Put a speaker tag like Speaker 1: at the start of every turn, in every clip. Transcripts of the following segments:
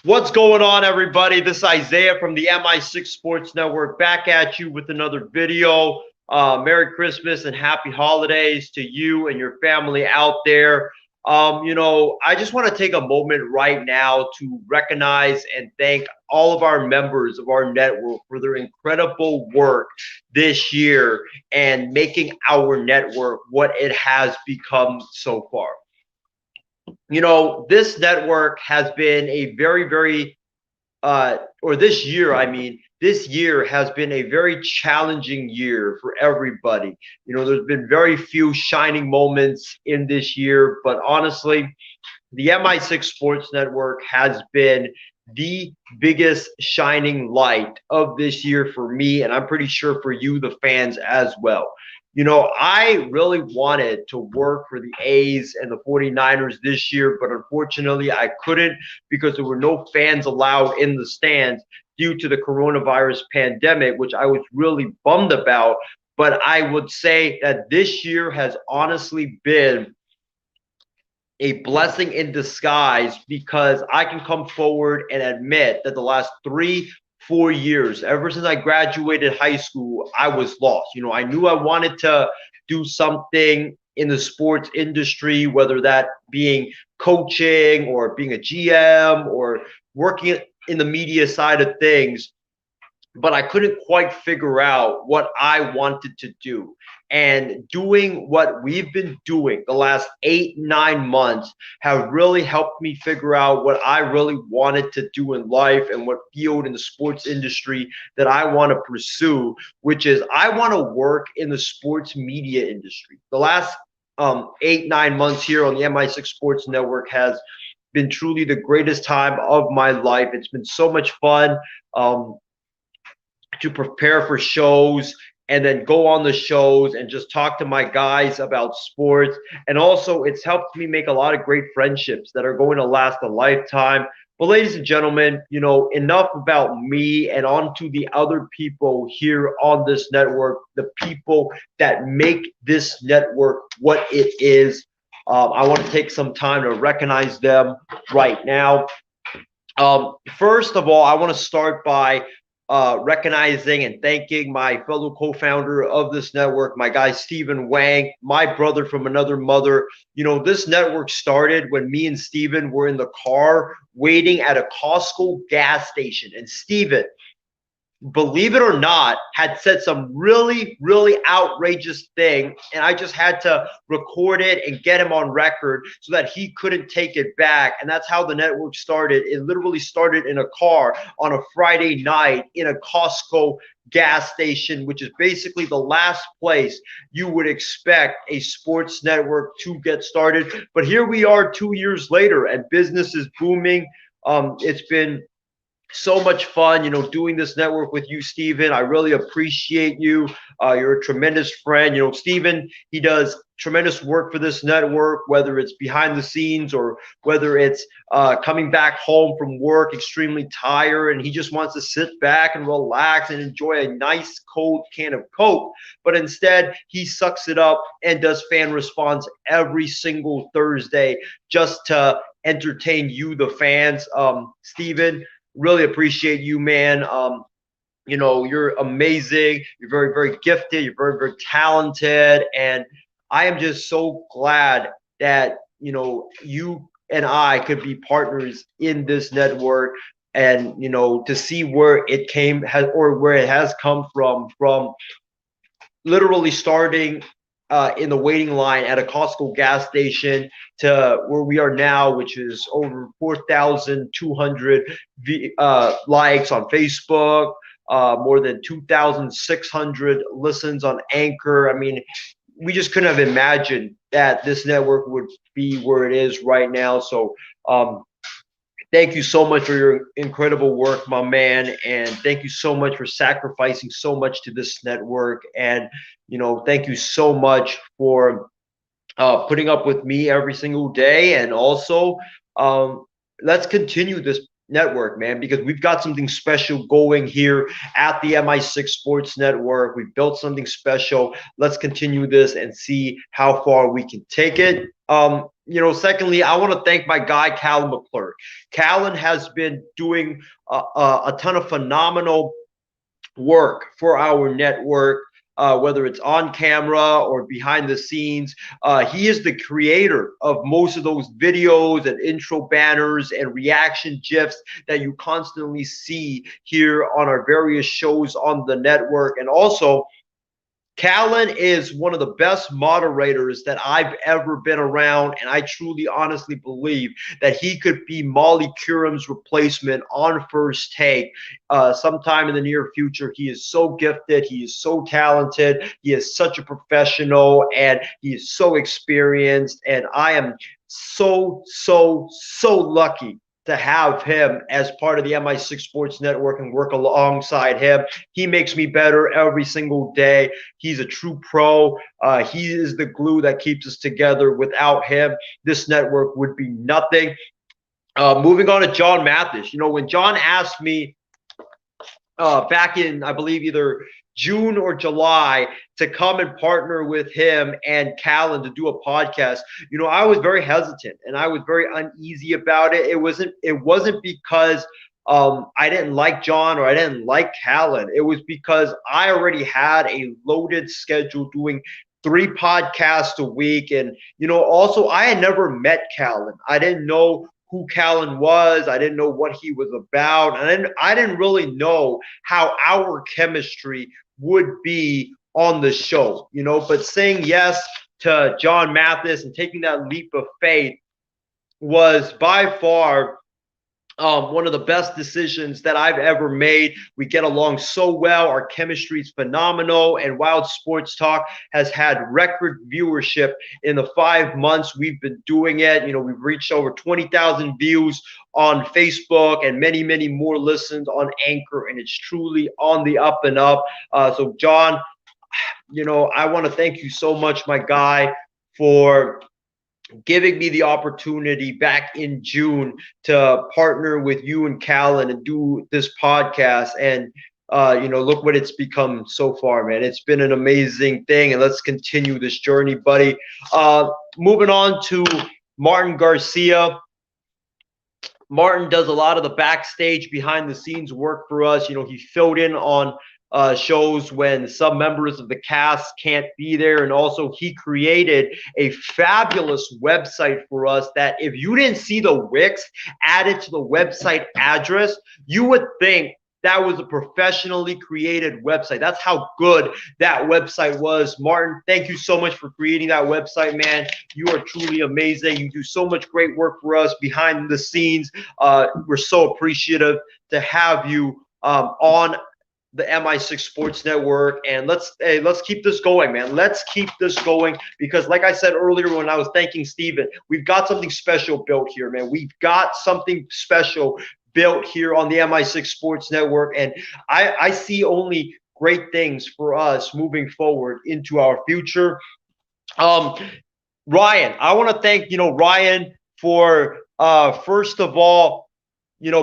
Speaker 1: What's going on, everybody? This is Isaiah from the MI6 Sports Network back at you with another video. Merry Christmas and happy holidays to you and your family out there. I just want to take a moment right now to recognize and thank all of our members of our network for their incredible work this year and making our network what it has become so far. This network has been a very, or this year, this year has been a very challenging year for everybody. There's been very few shining moments in this year, but honestly, the MI6 Sports Network has been the biggest shining light of this year for me, and I'm pretty sure for you, the fans, as well. I really wanted to work for the A's and the 49ers this year, but unfortunately I couldn't because there were no fans allowed in the stands due to the coronavirus pandemic, which I was really bummed about. But I would say that this year has honestly been a blessing in disguise because I can come forward and admit that the last 3 4 years, ever since I graduated high school, I was lost. I knew I wanted to do something in the sports industry, whether that being coaching or being a GM or working in the media side of things, but I couldn't quite figure out what I wanted to do. And doing what we've been doing the last 8 9 months have really helped me figure out what I really wanted to do in life and what field in the sports industry that I want to pursue, which is I want to work in the sports media industry. The last 8 9 months here on the MI6 Sports Network has been truly the greatest time of my life. It's been so much fun. To prepare for shows and then go on the shows and just talk to my guys about sports. And also, it's helped me make a lot of great friendships that are going to last a lifetime. But ladies and gentlemen, enough about me and on to the other people here on this network, the people that make this network what it is. I want to take some time to recognize them right now. First of all, I want to start by recognizing and thanking my fellow co-founder of this network, my guy Stephen Wang, my brother from another mother. This network started when me and Stephen were in the car waiting at a Costco gas station, and Stephen, believe it or not, had said some really outrageous thing, and I just had to record it and get him on record so that he couldn't take it back. And that's how the network started. It literally started in a car on a Friday night in a Costco gas station, which is basically the last place you would expect a sports network to get started. But here we are 2 years later, and business is booming. It's been so much fun, doing this network with you, Steven. I really appreciate you. You're a tremendous friend. Steven, he does tremendous work for this network, whether it's behind the scenes or whether it's coming back home from work extremely tired, and he just wants to sit back and relax and enjoy a nice cold can of Coke. But instead, he sucks it up and does fan response every single Thursday just to entertain you, the fans. Steven, really appreciate you, man. You're amazing. You're very gifted. You're very talented. And I am just so glad that, you and I could be partners in this network and, to see where it where it has come from literally starting in the waiting line at a Costco gas station to where we are now, which is over 4,200 likes on Facebook, more than 2,600 listens on Anchor. I mean, we just couldn't have imagined that this network would be where it is right now. So thank you so much for your incredible work, my man. And thank you so much for sacrificing so much to this network. And, thank you so much for putting up with me every single day. And also, let's continue this Network, man, because we've got something special going here at the MI6 Sports Network. We've built something special. Let's continue this and see how far we can take it. Secondly, I want to thank my guy, Callan McClure. Callan has been doing a ton of phenomenal work for our network, whether it's on camera or behind the scenes. He is the creator of most of those videos and intro banners and reaction GIFs that you constantly see here on our various shows on the network. And also, Callan is one of the best moderators that I've ever been around, and I truly, honestly believe that he could be Molly Qerim's replacement on First Take sometime in the near future. He is so gifted. He is so talented. He is such a professional, and he is so experienced. And I am so lucky to have him as part of the MI6 Sports Network and work alongside him. He makes me better every single day. He's a true pro. He is the glue that keeps us together. Without him, this network would be nothing. Moving on to John Mathis. When John asked me back in, I believe, either June or July to come and partner with him and Callan to do a podcast, I was very hesitant and I was very uneasy about it. It wasn't because I didn't like John or I didn't like Callan. It was because I already had a loaded schedule doing 3 podcasts a week. And, also I had never met Callan. I didn't know who Callan was. I didn't know what he was about. And I didn't really know how our chemistry would be on the show, but saying yes to John Mathis and taking that leap of faith was by far one of the best decisions that I've ever made. We get along so well. Our chemistry is phenomenal. And Wild Sports Talk has had record viewership in the 5 months we've been doing it. We've reached over 20,000 views on Facebook and many, many more listens on Anchor. And it's truly on the up and up. So, John, I want to thank you so much, my guy, for giving me the opportunity back in June to partner with you and Callan and do this podcast. And look what it's become so far, man. It's been an amazing thing, and let's continue this journey, buddy. Moving on to Martin Garcia. Martin does a lot of the backstage, behind the scenes work for us. He filled in on shows when some members of the cast can't be there. And also he created a fabulous website for us that if you didn't see the Wix added to the website address, you would think that was a professionally created website. That's how good that website was. Martin, thank you so much for creating that website, man. You are truly amazing. You do so much great work for us behind the scenes. We're so appreciative to have you on the MI6 Sports Network, and let's keep this going, man. Let's keep this going, because like I said earlier when I was thanking Steven, we've got something special built here, man. We've got something special built here on the MI6 Sports Network, and I see only great things for us moving forward into our future. Ryan, I want to thank Ryan for first of all,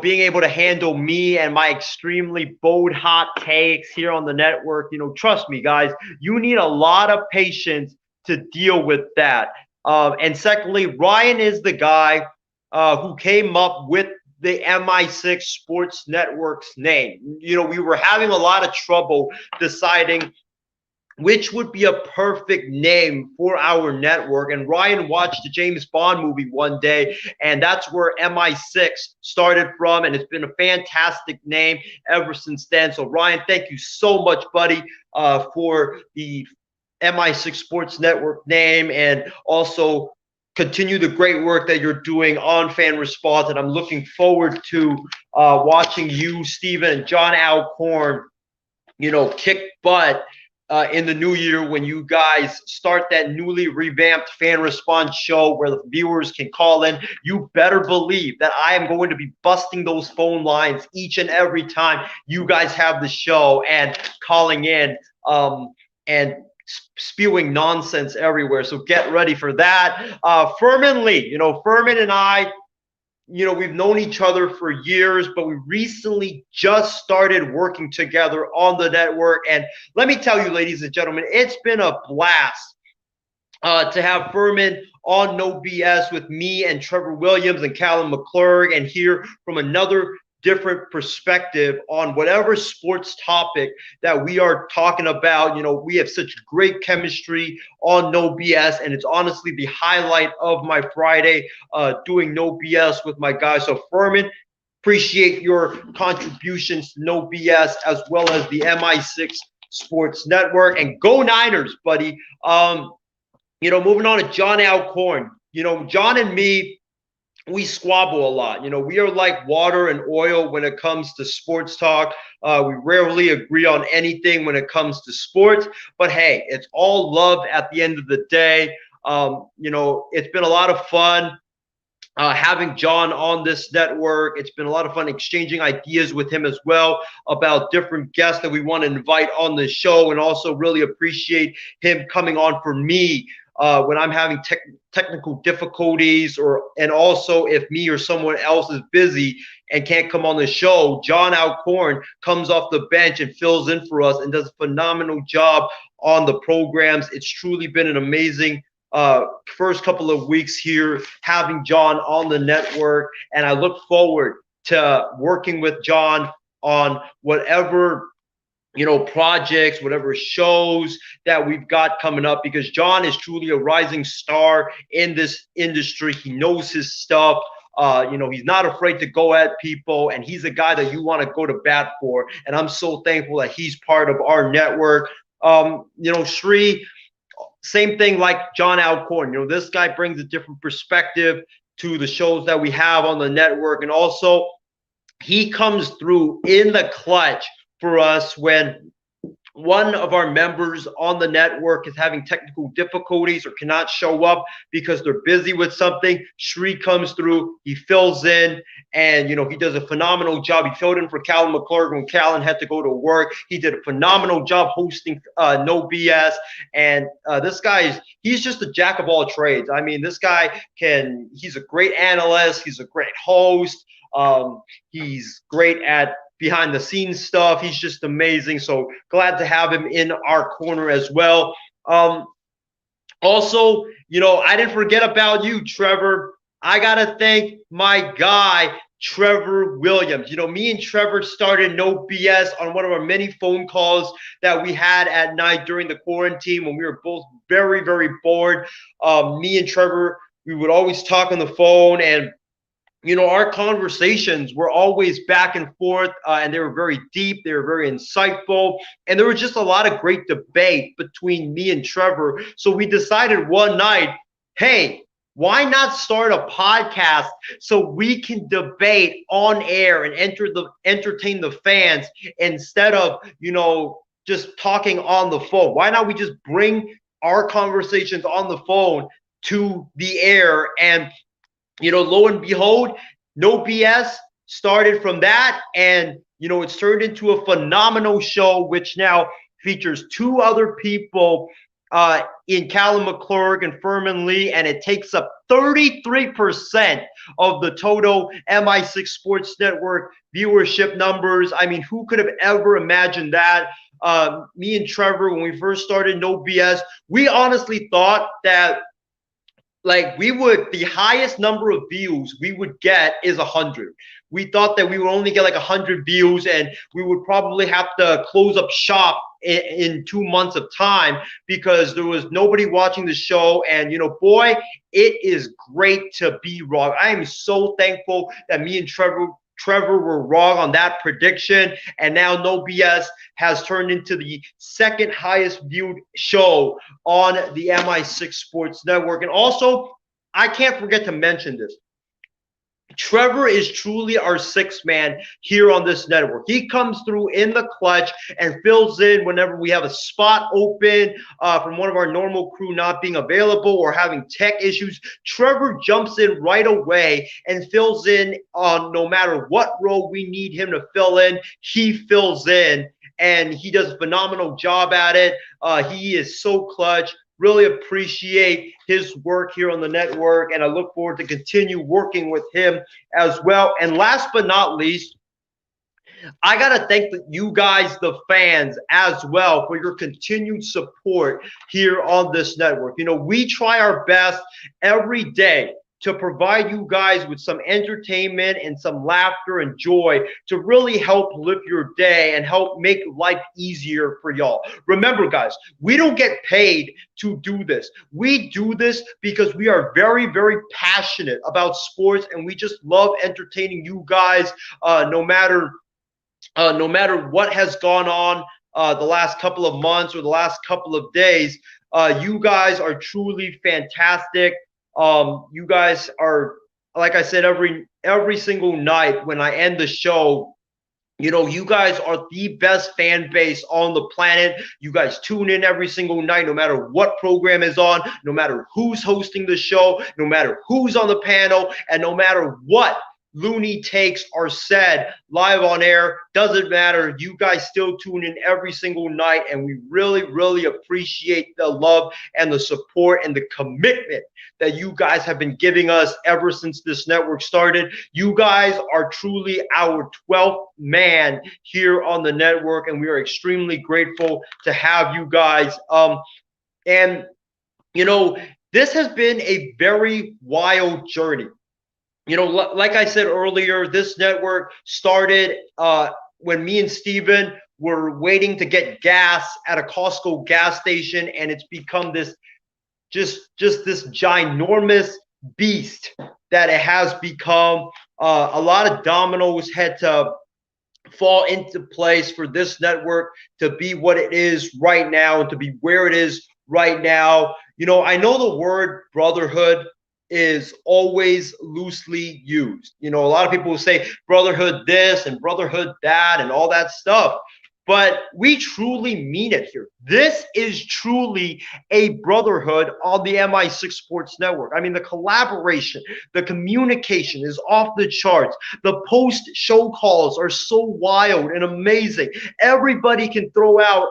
Speaker 1: being able to handle me and my extremely bold, hot takes here on the network. Trust me, guys, you need a lot of patience to deal with that. And secondly, Ryan is the guy who came up with the MI6 Sports Network's name. We were having a lot of trouble deciding which would be a perfect name for our network. And Ryan watched the James Bond movie one day, and that's where MI6 started from, and it's been a fantastic name ever since then. So Ryan, thank you so much, buddy, for the MI6 Sports Network name, and also continue the great work that you're doing on Fan Response. And I'm looking forward to watching you, Steven, and John Alcorn, kick butt in the new year when you guys start that newly revamped Fan Response show where the viewers can call in. You better believe that I am going to be busting those phone lines each and every time you guys have the show and calling in and spewing nonsense everywhere. So get ready for that. Furman Lee, Furman and I we've known each other for years, but we recently just started working together on the network. And let me tell you, ladies and gentlemen, it's been a blast to have Furman on No BS with me and Trevor Williams and Callum McClurg, and hear from another different perspective on whatever sports topic that we are talking about. We have such great chemistry on No BS, and it's honestly the highlight of my Friday, doing No BS with my guys. So Furman, appreciate your contributions to No BS as well as the MI6 Sports Network, and go Niners, buddy. Moving on to John Alcorn. John and me, we squabble a lot. We are like water and oil when it comes to sports talk. We rarely agree on anything when it comes to sports, but hey, it's all love at the end of the day. It's been a lot of fun having John on this network. It's been a lot of fun exchanging ideas with him as well about different guests that we want to invite on the show, and also really appreciate him coming on for me when I'm having technical difficulties, and also if me or someone else is busy and can't come on the show. John Alcorn comes off the bench and fills in for us and does a phenomenal job on the programs. It's truly been an amazing first couple of weeks here having John on the network, and I look forward to working with John on whatever projects, whatever shows that we've got coming up, because John is truly a rising star in this industry. He knows his stuff. He's not afraid to go at people, and he's a guy that you want to go to bat for. And I'm so thankful that he's part of our network. Sri, same thing like John Alcorn. This guy brings a different perspective to the shows that we have on the network, and also he comes through in the clutch for us when one of our members on the network is having technical difficulties or cannot show up because they're busy with something. Shri comes through, he fills in, and he does a phenomenal job. He filled in for Callum McClurg when Callum had to go to work. He did a phenomenal job hosting No BS, and this guy he's just a jack of all trades. I mean, this guy he's a great analyst, he's a great host, he's great at behind the scenes stuff. He's just amazing. So glad to have him in our corner as well. Also, I didn't forget about you, Trevor. I got to thank my guy, Trevor Williams. Me and Trevor started No BS on one of our many phone calls that we had at night during the quarantine when we were both very, very bored. Me and Trevor, we would always talk on the phone, and our conversations were always back and forth, and they were very deep. They were very insightful, and there was just a lot of great debate between me and Trevor. So we decided one night, hey, why not start a podcast so we can debate on air and entertain the fans instead of, just talking on the phone? Why not we just bring our conversations on the phone to the air? And lo and behold, No BS started from that, and it's turned into a phenomenal show, which now features two other people in Callum McClurg and Furman Lee, and it takes up 33% of the total MI6 Sports Network viewership numbers. I mean, who could have ever imagined that? Me and Trevor, when we first started No BS, we honestly thought that the highest number of views we would get is 100. We thought that we would only get 100 views, and we would probably have to close up shop in 2 months of time because there was nobody watching the show. And boy, it is great to be wrong. I am so thankful that me and Trevor were wrong on that prediction, and now No BS has turned into the second highest viewed show on the MI6 Sports Network. And also, I can't forget to mention this. Trevor is truly our sixth man here on this network. He comes through in the clutch and fills in whenever we have a spot open from one of our normal crew not being available or having tech issues. Trevor jumps in right away and fills in on no matter what role we need him to fill in. He fills in, and he does a phenomenal job at it. He is so clutch. Really appreciate his work here on the network, and I look forward to continue working with him as well. And last but not least, I got to thank you guys, the fans, as well, for your continued support here on this network. You know, we try our best every day to provide you guys with some entertainment and some laughter and joy to really help live your day and help make life easier for y'all. Remember, guys, we don't get paid to do this. We do this because we are very, very passionate about sports, and we just love entertaining you guys, no matter what has gone on the last couple of months or the last couple of days. You guys are truly fantastic. You guys are, like I said, every single night when I end the show, you know, you guys are the best fan base on the planet. You guys tune in every single night, no matter what program is on, no matter who's hosting the show, no matter who's on the panel, and no matter what loony takes are said live on air. Doesn't matter. You guys still tune in every single night, and we really, really appreciate the love and the support and the commitment that you guys have been giving us ever since this network started. You guys are truly our 12th man here on the network, and we are extremely grateful to have you guys. And you know, this has been a very wild journey. You know, like I said earlier, this network started when me and Steven were waiting to get gas at a Costco gas station, and it's become this just this ginormous beast that it has become. A lot of dominoes had to fall into place for this network to be what it is right now and to be where it is right now. You know, I know the word brotherhood is always loosely used. You know, a lot of people will say brotherhood this and brotherhood that and all that stuff, but we truly mean it here. This is truly a brotherhood on the MI6 Sports Network. I mean, the collaboration, the communication is off the charts. The post-show calls are so wild and amazing. Everybody can throw out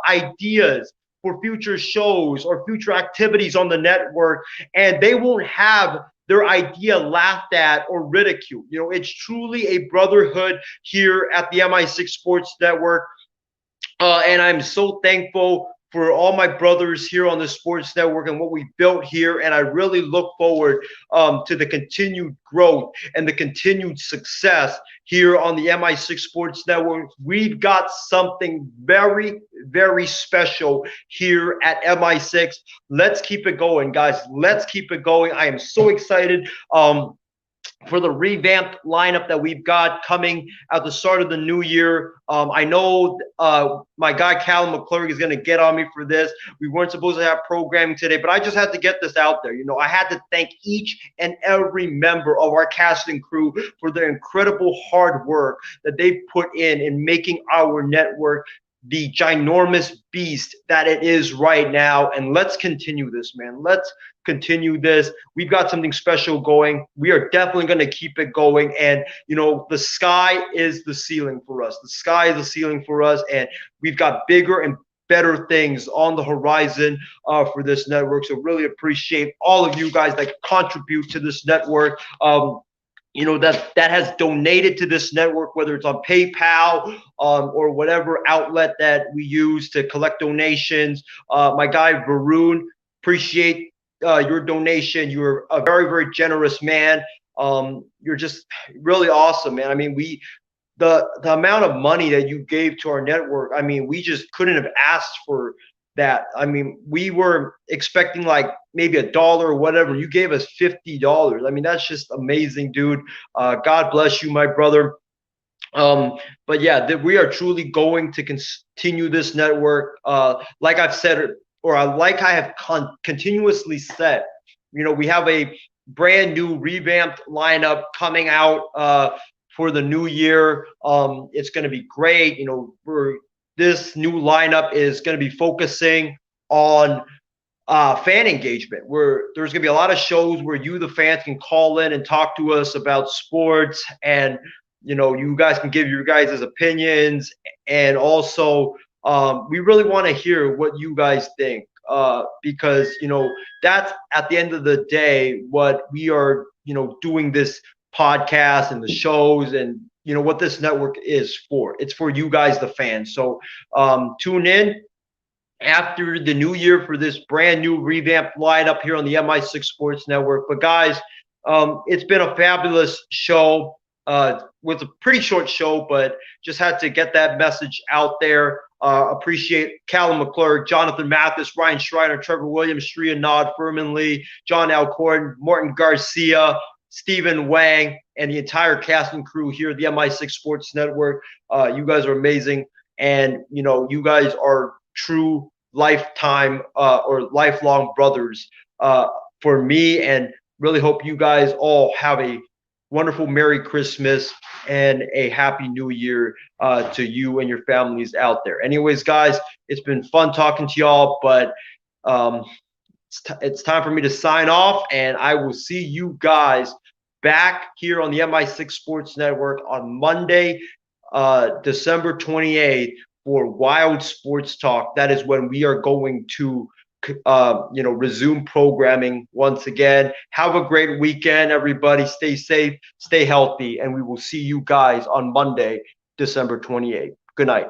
Speaker 1: ideas for future shows or future activities on the network, and they won't have their idea laughed at or ridiculed. You know, it's truly a brotherhood here at the MI6 Sports Network. And I'm so thankful for all my brothers here on the Sports Network and what we built here. And I really look forward to the continued growth and the continued success here on the MI6 Sports Network. We've got something very, very special here at MI6. Let's keep it going, guys. Let's keep it going. I am so excited for the revamped lineup that we've got coming at the start of the new year. I know my guy Callum McClurg is going to get on me for this. We weren't supposed to have programming today, but I just had to get this out there. You know, I had to thank each and every member of our casting crew for their incredible hard work that they put in making our network the ginormous beast that it is right now. And let's continue this, man. Let's continue this. We've got something special going. We are definitely going to keep it going. And, you know, the sky is the ceiling for us. The sky is the ceiling for us. And we've got bigger and better things on the horizon for this network. So really appreciate all of you guys that contribute to this network. You know, that has donated to this network, whether it's on PayPal or whatever outlet that we use to collect donations. My guy Varun, appreciate your donation. You're a very, very generous man. You're just really awesome, man. I mean, the amount of money that you gave to our network, I mean, we just couldn't have asked for that. I mean, we were expecting like maybe $1 or whatever. You gave us $50. I mean, that's just amazing, dude. God bless you, my brother. But yeah, we are truly going to continue this network. Like I've said, or like I have continuously said, you know, we have a brand new revamped lineup coming out for the new year. It's going to be great. You know, this new lineup is going to be focusing on fan engagement, where there's going to be a lot of shows where you, the fans, can call in and talk to us about sports, and you know, you guys can give your guys' opinions, and also we really want to hear what you guys think. because that's at the end of the day what we are doing this podcast and the shows and what this network is for. It's for you guys, the fans. So tune in after the new year for this brand new revamped lineup here on the MI6 Sports Network. But guys, it's been a fabulous show. With a pretty short show, but just had to get that message out there. Appreciate Callum McClure, Jonathan Mathis, Ryan Schreiner, Trevor Williams, Shria Nod, Furman Lee, John Alcorn, Morton Garcia, Stephen Wang, and the entire cast and crew here at the MI6 Sports Network. You guys are amazing, and you guys are true lifetime or lifelong brothers for me, and really hope you guys all have a wonderful Merry Christmas and a Happy New Year to you and your families out there. Anyways, guys, it's been fun talking to y'all, but it's time for me to sign off, and I will see you guys back here on the MI6 Sports Network on Monday, December 28th for Wild Sports Talk. That is when we are going to resume programming once again. Have a great weekend, everybody. Stay safe, stay healthy, and we will see you guys on Monday, December 28th. Good night.